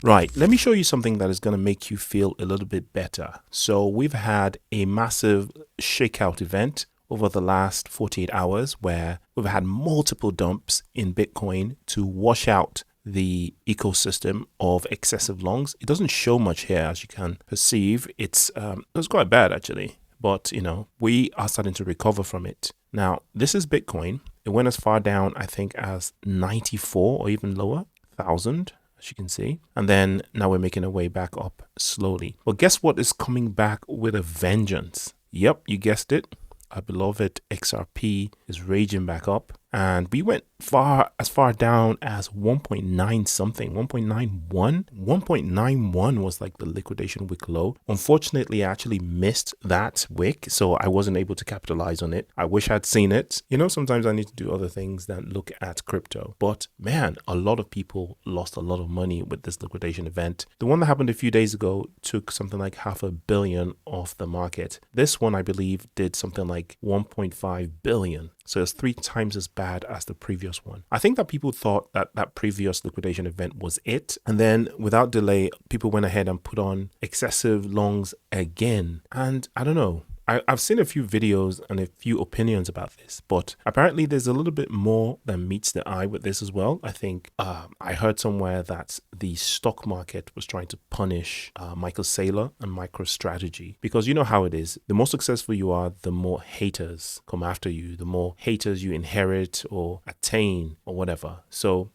Right, let me show you something that is going to make you feel a little bit better. So we've had a massive shakeout event over the last 48 hours where we've had multiple dumps in Bitcoin to wash out the ecosystem of excessive longs. It doesn't show much here, as you can perceive. It's quite bad actually, but we are starting to recover from it. Now, this is Bitcoin. It went as far down, I think, as 94 or even lower, 1,000. As you can see. And then now we're making our way back up slowly. Well, guess what is coming back with a vengeance? Yep, you guessed it. Our beloved XRP is raging back up. And we went as far down as 1.9 something, 1.91. 1.91 was like the liquidation wick low. Unfortunately, I actually missed that wick, so I wasn't able to capitalize on it. I wish I'd seen it. Sometimes I need to do other things than look at crypto. But man, a lot of people lost a lot of money with this liquidation event. The one that happened a few days ago took something like $500 million off the market. This one, I believe, did something like 1.5 billion. So it's 3 times as bad as the previous one. I think that people thought that that previous liquidation event was it. And then without delay, people went ahead and put on excessive longs again. And I don't know. I've seen a few videos and a few opinions about this, but apparently there's a little bit more than meets the eye with this as well. I think I heard somewhere that the stock market was trying to punish Michael Saylor and Microstrategy, because you know how it is. The more successful you are, the more haters come after you, the more haters you inherit or attain or whatever. So,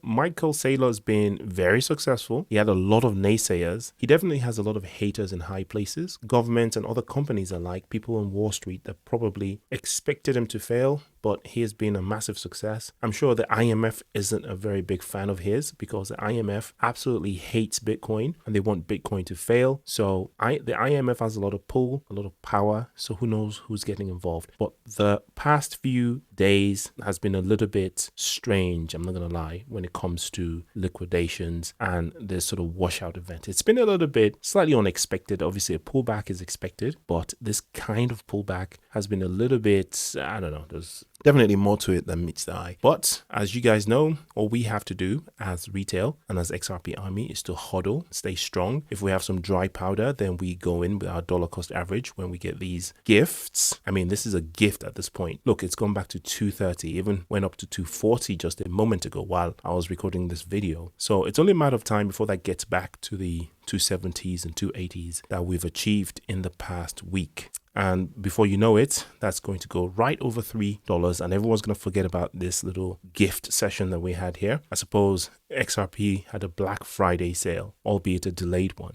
Michael Saylor has been very successful. He had a lot of naysayers. He definitely has a lot of haters in high places. Governments and other companies alike. People on Wall Street that probably expected him to fail, but he has been a massive success. I'm sure the IMF isn't a very big fan of his because the IMF absolutely hates Bitcoin and they want Bitcoin to fail. So the IMF has a lot of pull, a lot of power. So who knows who's getting involved. But the past few days has been a little bit strange, I'm not going to lie, when it comes to liquidations and this sort of washout event. It's been a little bit slightly unexpected. Obviously, a pullback is expected, but this kind of pullback has been a little bit, I don't know, there's definitely more to it than meets the eye. But as you guys know, all we have to do as retail and as XRP Army is to hodl, stay strong. If we have some dry powder, then we go in with our dollar cost average when we get these gifts. I mean, this is a gift at this point. Look, it's gone back to 230, even went up to 240 just a moment ago while I was recording this video. So it's only a matter of time before that gets back to the 270s and 280s that we've achieved in the past week. And before you know it, that's going to go right over $3 and everyone's going to forget about this little gift session that we had here. I suppose XRP had a Black Friday sale, albeit a delayed one.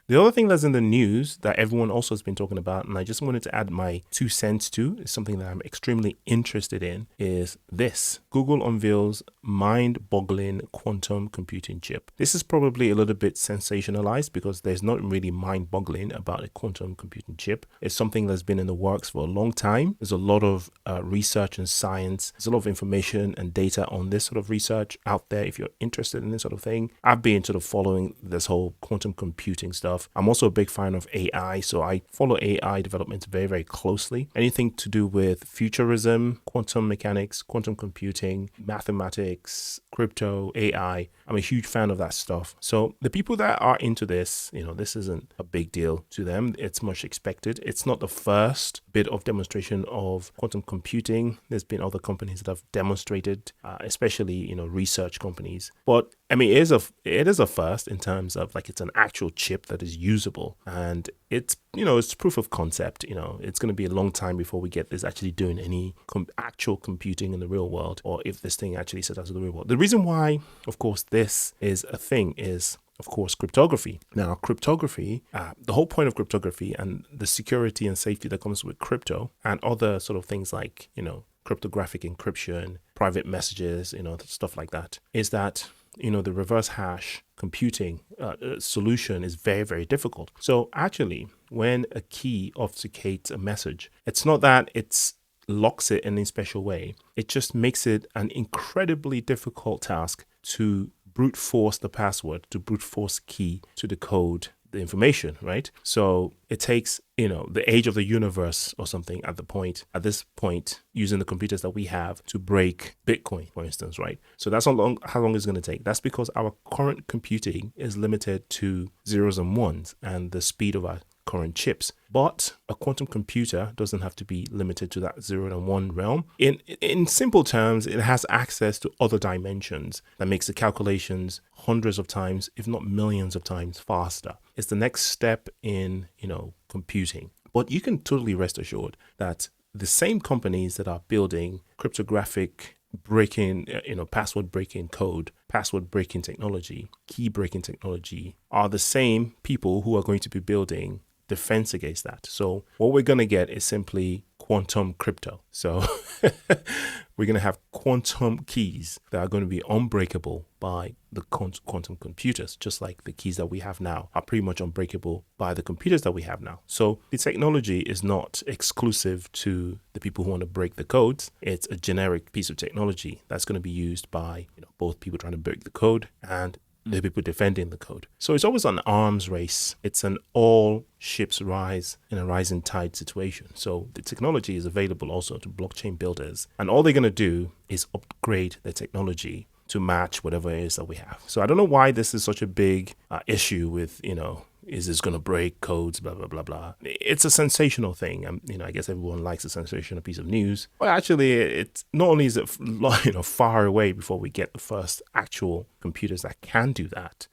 The other thing that's in the news that everyone also has been talking about, and I just wanted to add my 2 cents to, is something that I'm extremely interested in, is this. Google unveils mind-boggling quantum computing chip. This is probably a little bit sensationalized because there's not really mind-boggling about a quantum computing chip. It's something that's been in the works for a long time. There's a lot of research and science. There's a lot of information and data on this sort of research out there if you're interested in this sort of thing. I've been sort of following this whole quantum computing stuff. I'm also a big fan of AI, so I follow AI development very, very closely. Anything to do with futurism, quantum mechanics, quantum computing, mathematics, crypto, AI. I'm a huge fan of that stuff. So the people that are into this, this isn't a big deal to them. It's much expected. It's not the first bit of demonstration of quantum computing. There's been other companies that have demonstrated, especially, research companies. But I mean, it is a first in terms of like it's an actual chip that is usable, and it's it's proof of concept. It's going to be a long time before we get this actually doing any actual computing in the real world, or if this thing actually sets out to the real world. The reason why, of course, this is a thing is, of course, cryptography. Now, cryptography, the whole point of cryptography and the security and safety that comes with crypto and other sort of things like, cryptographic encryption, private messages, stuff like that, is that the reverse hash computing solution is very, very difficult. So actually, when a key obfuscates a message, it's not that it's locks it in a special way. It just makes it an incredibly difficult task to brute force the password, to brute force key to decode the information, right? So it takes, the age of the universe or something at this point, using the computers that we have to break Bitcoin, for instance, right? So that's how long it's going to take. That's because our current computing is limited to zeros and ones and the speed of our current chips. But a quantum computer doesn't have to be limited to that 0 and 1 realm. In simple terms, it has access to other dimensions that makes the calculations hundreds of times, if not millions of times faster. It's the next step in, computing. But you can totally rest assured that the same companies that are building cryptographic breaking, password breaking code, password breaking technology, key breaking technology, are the same people who are going to be building defense against that. So what we're going to get is simply quantum crypto. So we're going to have quantum keys that are going to be unbreakable by the quantum computers, just like the keys that we have now are pretty much unbreakable by the computers that we have now. So the technology is not exclusive to the people who want to break the codes. It's a generic piece of technology that's going to be used by both people trying to break the code and the people defending the code. So it's always an arms race. It's an all ships rise in a rising tide situation. So the technology is available also to blockchain builders. And all they're going to do is upgrade the technology to match whatever it is that we have. So I don't know why this is such a big issue with, is this going to break codes, blah, blah, blah, blah. It's a sensational thing. I guess everyone likes a sensational piece of news. But actually, it's not only is it far away before we get the first actual computers that can do that.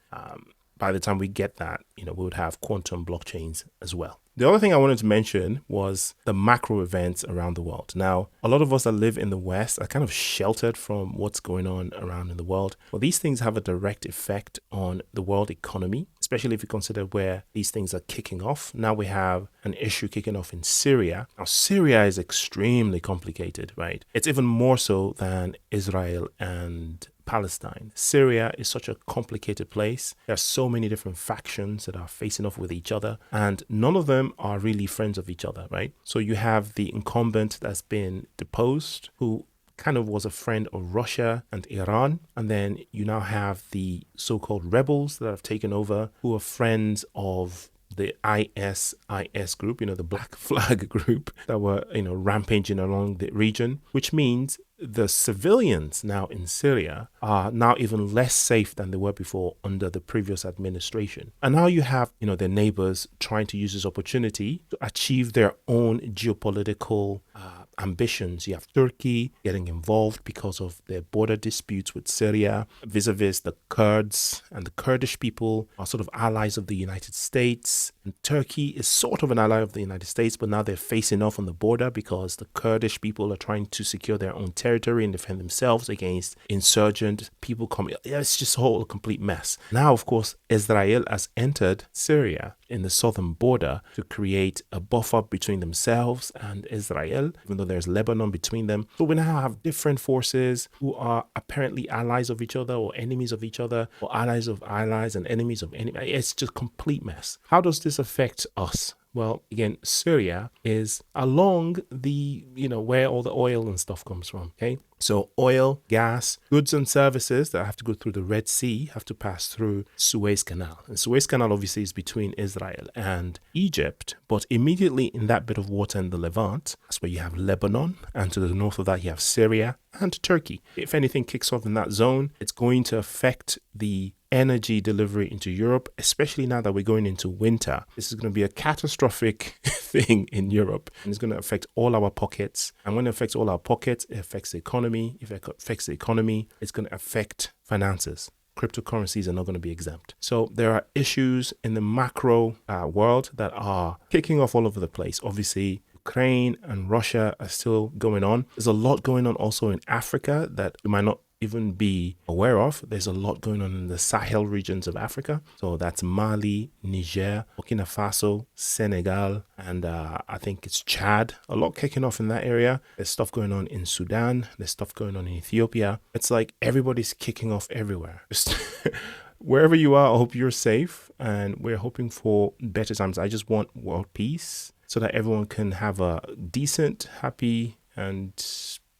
By the time we get that, we would have quantum blockchains as well. The other thing I wanted to mention was the macro events around the world. Now, a lot of us that live in the West are kind of sheltered from what's going on around in the world. Well, these things have a direct effect on the world economy, especially if you consider where these things are kicking off. Now we have an issue kicking off in Syria. Now, Syria is extremely complicated, right? It's even more so than Israel and Palestine. Syria is such a complicated place. There are so many different factions that are facing off with each other, and none of them are really friends of each other, right? So you have the incumbent that's been deposed, who kind of was a friend of Russia and Iran. And then you now have the so-called rebels that have taken over, who are friends of the ISIS group, the Black Flag group that were, rampaging along the region, which means the civilians now in Syria are now even less safe than they were before under the previous administration. And now you have, their neighbors trying to use this opportunity to achieve their own geopolitical ambitions. You have Turkey getting involved because of their border disputes with Syria, vis-a-vis the Kurds, and the Kurdish people are sort of allies of the United States. And Turkey is sort of an ally of the United States, but now they're facing off on the border because the Kurdish people are trying to secure their own territory and defend themselves against insurgent people coming. It's just a whole complete mess. Now, of course, Israel has entered Syria in the southern border to create a buffer between themselves and Israel, even though there's Lebanon between them. So we now have different forces who are apparently allies of each other or enemies of each other, or allies of allies and enemies of enemies. It's just a complete mess. How does this affect us? Well, again, Syria is along the, where all the oil and stuff comes from, okay? So oil, gas, goods and services that have to go through the Red Sea have to pass through Suez Canal. And Suez Canal obviously is between Israel and Egypt, but immediately in that bit of water in the Levant, that's where you have Lebanon, and to the north of that you have Syria and Turkey. If anything kicks off in that zone, it's going to affect the energy delivery into Europe, especially now that we're going into winter. This is going to be a catastrophic thing in Europe, and it's going to affect all our pockets. And when it affects all our pockets, it affects the economy. If it affects the economy, it's going to affect finances. Cryptocurrencies are not going to be exempt. So there are issues in the macro world that are kicking off all over the place. Obviously, Ukraine and Russia are still going on. There's a lot going on also in Africa that we might not even be aware of. There's a lot going on in the Sahel regions of Africa. So that's Mali, Niger, Burkina Faso, Senegal, and I think it's Chad. A lot kicking off in that area. There's stuff going on in Sudan. There's stuff going on in Ethiopia. It's like everybody's kicking off everywhere. Just wherever you are, I hope you're safe, and we're hoping for better times. I just want world peace so that everyone can have a decent, happy, and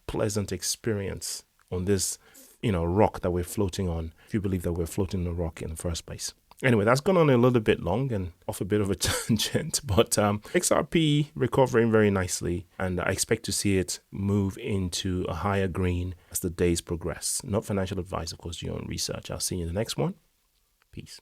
pleasant experience on this rock that we're floating on, if you believe that we're floating on a rock in the first place. Anyway, that's gone on a little bit long and off a bit of a tangent, but XRP recovering very nicely, and I expect to see it move into a higher green as the days progress. Not financial advice, of course, your own research. I'll see you in the next one. Peace.